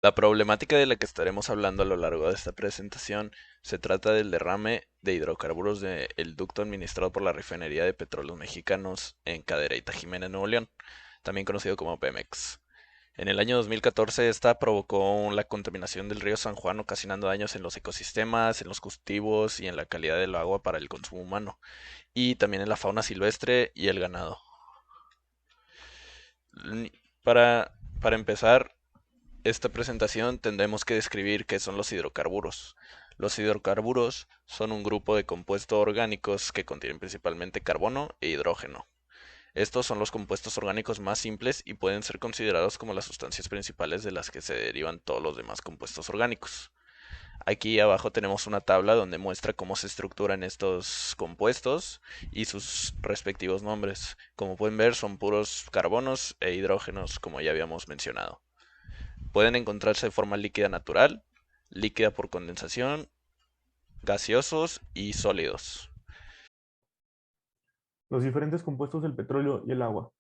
La problemática de la que estaremos hablando a lo largo de esta presentación se trata del derrame de hidrocarburos del ducto administrado por la Refinería de Petróleos Mexicanos en Cadereyta, Jiménez, Nuevo León, también conocido como Pemex. En el año 2014, esta provocó la contaminación del río San Juan, ocasionando daños en los ecosistemas, en los cultivos y en la calidad del agua para el consumo humano, y también en la fauna silvestre y el ganado. Para, para empezar, esta presentación tendremos que describir qué son los hidrocarburos. Los hidrocarburos son un grupo de compuestos orgánicos que contienen principalmente carbono e hidrógeno. Estos son los compuestos orgánicos más simples y pueden ser considerados como las sustancias principales de las que se derivan todos los demás compuestos orgánicos. Aquí abajo tenemos una tabla donde muestra cómo se estructuran estos compuestos y sus respectivos nombres. Como pueden ver, son puros carbonos e hidrógenos, como ya habíamos mencionado. Pueden encontrarse de forma líquida natural, líquida por condensación, gaseosos y sólidos. Los diferentes compuestos del petróleo y el agua.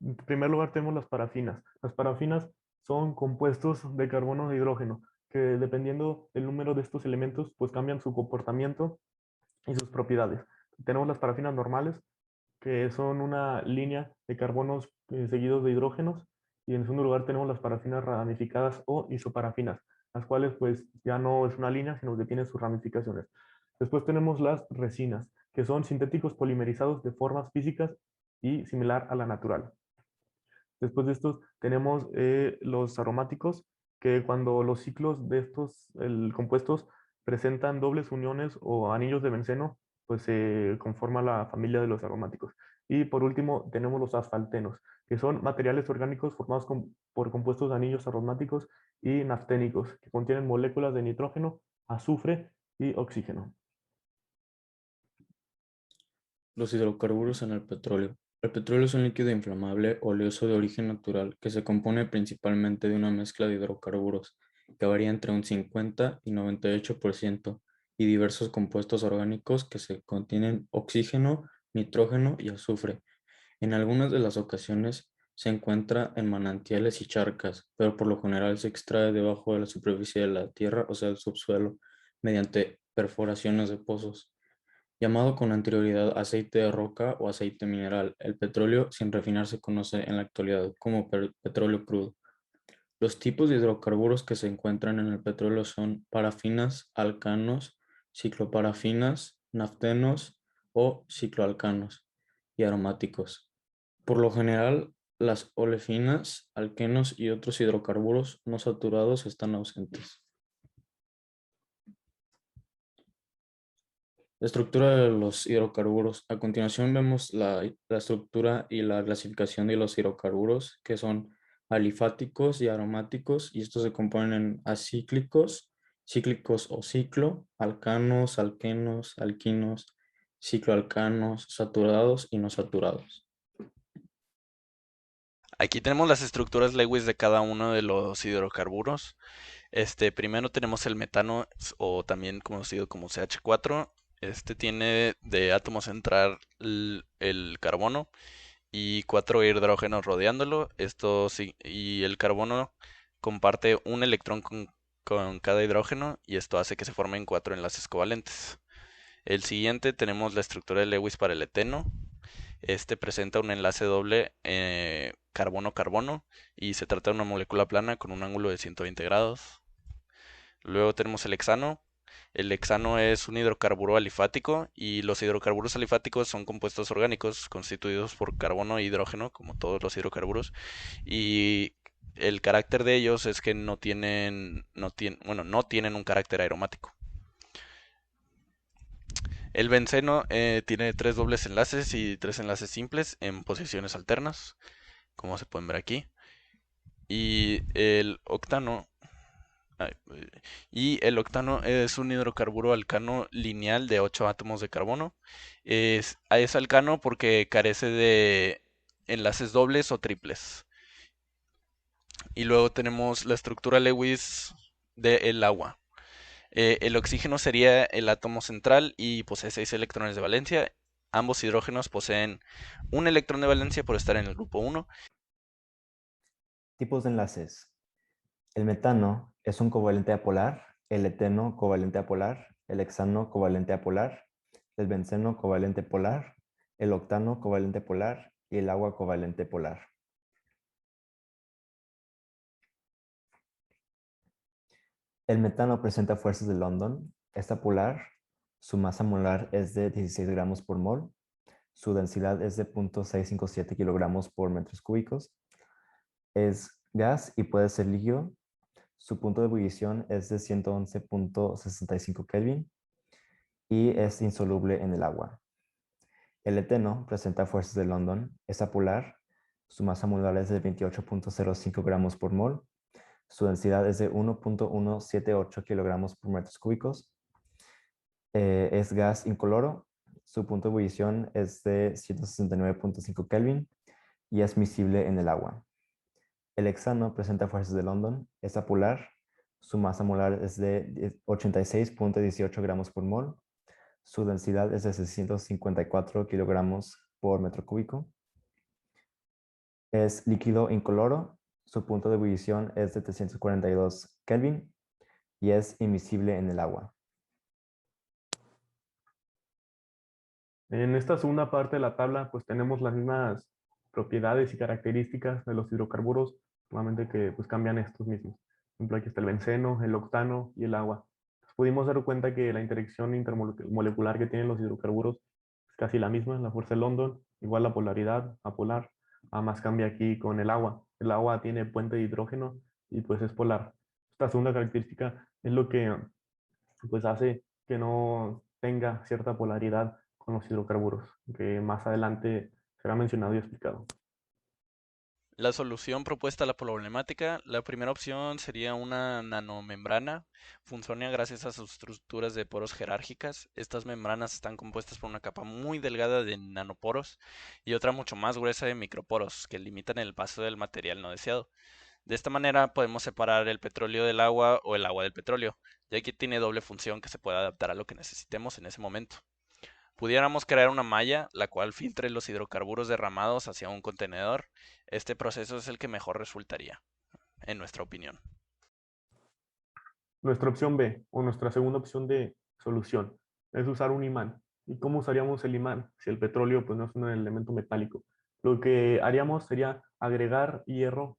En primer lugar tenemos las parafinas. Las parafinas son compuestos de carbono e hidrógeno, que dependiendo del número de estos elementos, pues cambian su comportamiento y sus propiedades. Tenemos las parafinas normales, que son una línea de carbonos seguidos de hidrógenos, y en segundo lugar tenemos las parafinas ramificadas o isoparafinas, las cuales pues ya no es una línea, sino que tienen sus ramificaciones. Después tenemos las resinas, que son sintéticos polimerizados de formas físicas y similar a la natural. Después de estos tenemos los aromáticos, que cuando los ciclos de estos compuestos presentan dobles uniones o anillos de benceno, pues se conforma la familia de los aromáticos. Y por último tenemos los asfaltenos, que son materiales orgánicos formados por compuestos de anillos aromáticos y nafténicos, que contienen moléculas de nitrógeno, azufre y oxígeno. Los hidrocarburos en el petróleo. El petróleo es un líquido inflamable oleoso de origen natural que se compone principalmente de una mezcla de hidrocarburos que varía entre un 50 y 98% y diversos compuestos orgánicos que se contienen oxígeno, nitrógeno y azufre. En algunas de las ocasiones se encuentra en manantiales y charcas, pero por lo general se extrae debajo de la superficie de la tierra, o sea, el subsuelo, mediante perforaciones de pozos. Llamado con anterioridad aceite de roca o aceite mineral, el petróleo sin refinar se conoce en la actualidad como petróleo crudo. Los tipos de hidrocarburos que se encuentran en el petróleo son parafinas, alcanos, cicloparafinas, naftenos o cicloalcanos y aromáticos. Por lo general, las olefinas, alquenos y otros hidrocarburos no saturados están ausentes. La estructura de los hidrocarburos. A continuación vemos la estructura y la clasificación de los hidrocarburos, que son alifáticos y aromáticos, y estos se componen en acíclicos, cíclicos o ciclo, alcanos, alquenos, alquinos, cicloalcanos, saturados y no saturados. Aquí tenemos las estructuras Lewis de cada uno de los hidrocarburos. Primero tenemos el metano o también conocido como CH4. Este tiene de átomo central el carbono y cuatro hidrógenos rodeándolo. Y el carbono comparte un electrón con cada hidrógeno y esto hace que se formen cuatro enlaces covalentes. El siguiente tenemos la estructura de Lewis para el eteno. Este presenta un enlace doble carbono-carbono y se trata de una molécula plana con un ángulo de 120 grados. Luego tenemos el hexano. El hexano es un hidrocarburo alifático y los hidrocarburos alifáticos son compuestos orgánicos constituidos por carbono e hidrógeno, como todos los hidrocarburos, y el carácter de ellos es que no tienen un carácter aromático. El benceno tiene tres dobles enlaces y tres enlaces simples en posiciones alternas, como se pueden ver aquí. Y el octano Ay, y el octano es un hidrocarburo alcano lineal de 8 átomos de carbono. Es alcano porque carece de enlaces dobles o triples. Y luego tenemos la estructura Lewis del agua. El oxígeno sería el átomo central y posee 6 electrones de valencia. Ambos hidrógenos poseen un electrón de valencia por estar en el grupo uno. Tipos de enlaces. El metano es un covalente apolar, el eteno covalente apolar, el hexano covalente apolar, el benceno covalente polar, el octano covalente polar y el agua covalente polar. El metano presenta fuerzas de London, es apolar, su masa molar es de 16 gramos por mol, su densidad es de 0.657 kilogramos por metros cúbicos, es gas y puede ser líquido, su punto de ebullición es de 111.65 Kelvin y es insoluble en el agua. El eteno presenta fuerzas de London, es apolar, su masa molar es de 28.05 gramos por mol, su densidad es de 1.178 kilogramos por metros cúbicos, es gas incoloro, su punto de ebullición es de 169.5 Kelvin y es miscible en el agua. El hexano presenta fuerzas de London, es apolar, su masa molar es de 86.18 gramos por mol, su densidad es de 654 kilogramos por metro cúbico, es líquido incoloro, su punto de ebullición es de 342 Kelvin y es immiscible en el agua. En esta segunda parte de la tabla, pues tenemos las mismas propiedades y características de los hidrocarburos, solamente que pues cambian estos mismos. Por ejemplo, aquí está el benceno, el octano y el agua. Nos pudimos dar cuenta que la interacción intermolecular que tienen los hidrocarburos es casi la misma, la fuerza de London, igual la polaridad, apolar, nada más cambia aquí con el agua. El agua tiene puente de hidrógeno y pues es polar. Esta segunda característica es lo que pues hace que no tenga cierta polaridad con los hidrocarburos, que más adelante será mencionado y explicado. La solución propuesta a la problemática, la primera opción sería una nanomembrana. Funciona gracias a sus estructuras de poros jerárquicas. Estas membranas están compuestas por una capa muy delgada de nanoporos y otra mucho más gruesa de microporos que limitan el paso del material no deseado. De esta manera podemos separar el petróleo del agua o el agua del petróleo, ya que tiene doble función que se puede adaptar a lo que necesitemos en ese momento. Pudiéramos crear una malla, la cual filtre los hidrocarburos derramados hacia un contenedor. Este proceso es el que mejor resultaría, en nuestra opinión. Nuestra opción B, o nuestra segunda opción de solución, es usar un imán. ¿Y cómo usaríamos el imán si el petróleo pues, no es un elemento metálico? Lo que haríamos sería agregar hierro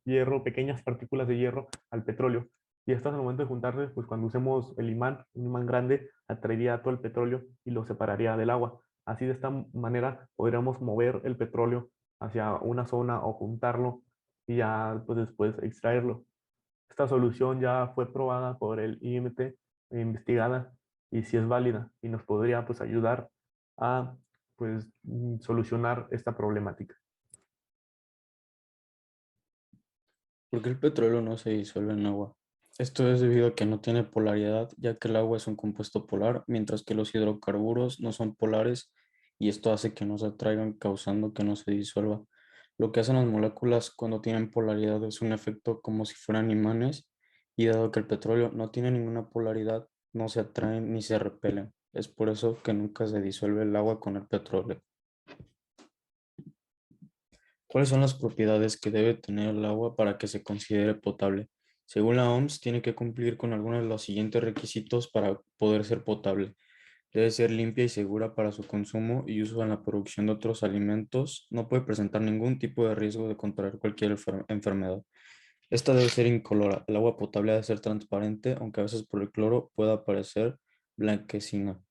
hierro, pequeñas partículas de hierro al petróleo. Y estas al momento de juntarse, pues cuando usemos el imán, un imán grande, atraería todo el petróleo y lo separaría del agua. Así de esta manera podríamos mover el petróleo hacia una zona o juntarlo y ya pues después extraerlo. Esta solución ya fue probada por el IMT e investigada y sí es válida y nos podría pues ayudar a solucionar esta problemática. ¿Por qué el petróleo no se disuelve en agua? Esto es debido a que no tiene polaridad, ya que el agua es un compuesto polar, mientras que los hidrocarburos no son polares y esto hace que no se atraigan, causando que no se disuelva. Lo que hacen las moléculas cuando tienen polaridad es un efecto como si fueran imanes y dado que el petróleo no tiene ninguna polaridad, no se atraen ni se repelen. Es por eso que nunca se disuelve el agua con el petróleo. ¿Cuáles son las propiedades que debe tener el agua para que se considere potable? Según la OMS, tiene que cumplir con algunos de los siguientes requisitos para poder ser potable. Debe ser limpia y segura para su consumo y uso en la producción de otros alimentos. No puede presentar ningún tipo de riesgo de contraer cualquier enfermedad. Esta debe ser incolora. El agua potable debe ser transparente, aunque a veces por el cloro pueda parecer blanquecina.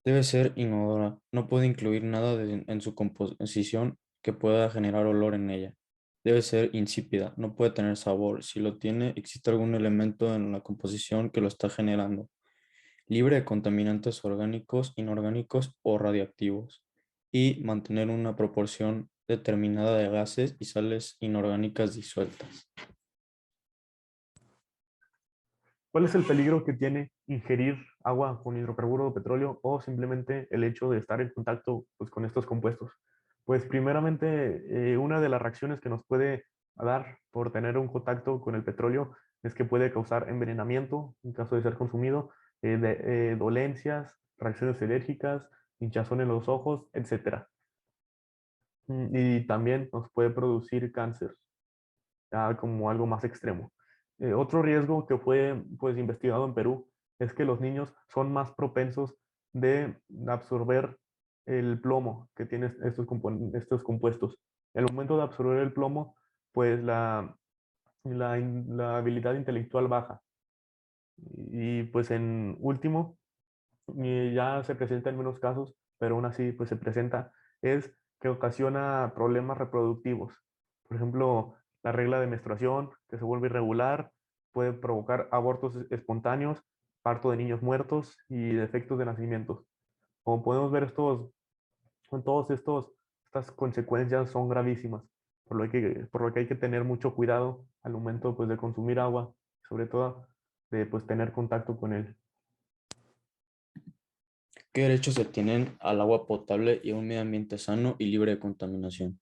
Debe ser inodora. No puede incluir nada en su composición que pueda generar olor en ella. Debe ser insípida. No puede tener sabor. Si lo tiene, existe algún elemento en la composición que lo está generando. Libre de contaminantes orgánicos, inorgánicos o radiactivos. Y mantener una proporción determinada de gases y sales inorgánicas disueltas. ¿Cuál es el peligro que tiene ingerir agua con hidrocarburo o petróleo o simplemente el hecho de estar en contacto pues, con estos compuestos? Pues primeramente, una de las reacciones que nos puede dar por tener un contacto con el petróleo es que puede causar envenenamiento en caso de ser consumido, dolencias, reacciones alérgicas, hinchazón en los ojos, etc. Y también nos puede producir cáncer. ya como algo más extremo. Otro riesgo que fue pues investigado en Perú es que los niños son más propensos de absorber el plomo que tienen estos compuestos. El momento de absorber el plomo, pues la habilidad intelectual baja. Y pues en último, ya se presenta en menos casos, pero aún así pues se presenta, es que ocasiona problemas reproductivos. Por ejemplo, la regla de menstruación que se vuelve irregular, puede provocar abortos espontáneos, parto de niños muertos y defectos de nacimiento. Como podemos ver, estas consecuencias son gravísimas, por lo que hay que tener mucho cuidado al momento pues, de consumir agua, sobre todo de pues, tener contacto con él. ¿Qué derechos se tienen al agua potable y a un medio ambiente sano y libre de contaminación?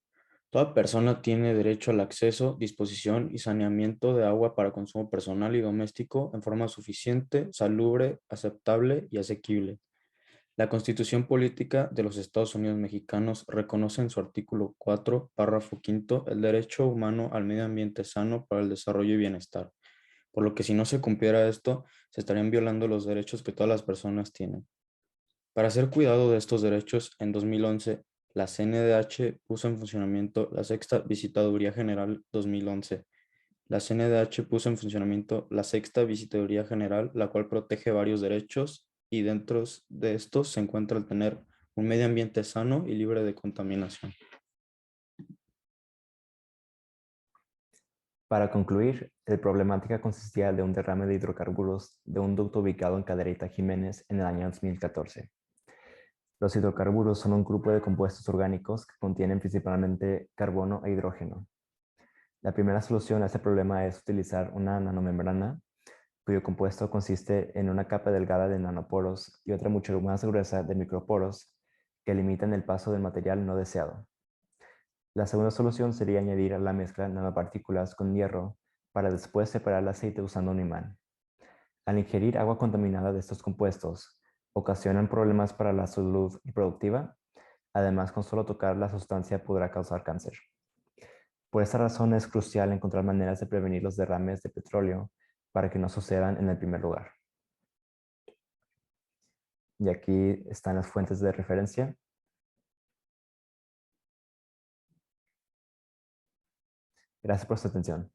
Toda persona tiene derecho al acceso, disposición y saneamiento de agua para consumo personal y doméstico en forma suficiente, salubre, aceptable y asequible. La Constitución Política de los Estados Unidos Mexicanos reconoce en su artículo 4, párrafo quinto, el derecho humano al medio ambiente sano para el desarrollo y bienestar, por lo que si no se cumpliera esto, se estarían violando los derechos que todas las personas tienen. Para hacer cuidado de estos derechos, en 2011, la CNDH puso en funcionamiento la Sexta Visitaduría General 2011. La CNDH puso en funcionamiento la Sexta Visitaduría General, la cual protege varios derechos y dentro de estos se encuentra el tener un medio ambiente sano y libre de contaminación. Para concluir, la problemática consistía de un derrame de hidrocarburos de un ducto ubicado en Cadereyta Jiménez en el año 2014. Los hidrocarburos son un grupo de compuestos orgánicos que contienen principalmente carbono e hidrógeno. La primera solución a este problema es utilizar una nanomembrana, cuyo compuesto consiste en una capa delgada de nanoporos y otra mucho más gruesa de microporos que limitan el paso del material no deseado. La segunda solución sería añadir a la mezcla nanopartículas con hierro para después separar el aceite usando un imán. Al ingerir agua contaminada de estos compuestos, ocasionan problemas para la salud reproductiva. Además, con solo tocar la sustancia podrá causar cáncer. Por esta razón es crucial encontrar maneras de prevenir los derrames de petróleo para que no sucedan en el primer lugar. Y aquí están las fuentes de referencia. Gracias por su atención.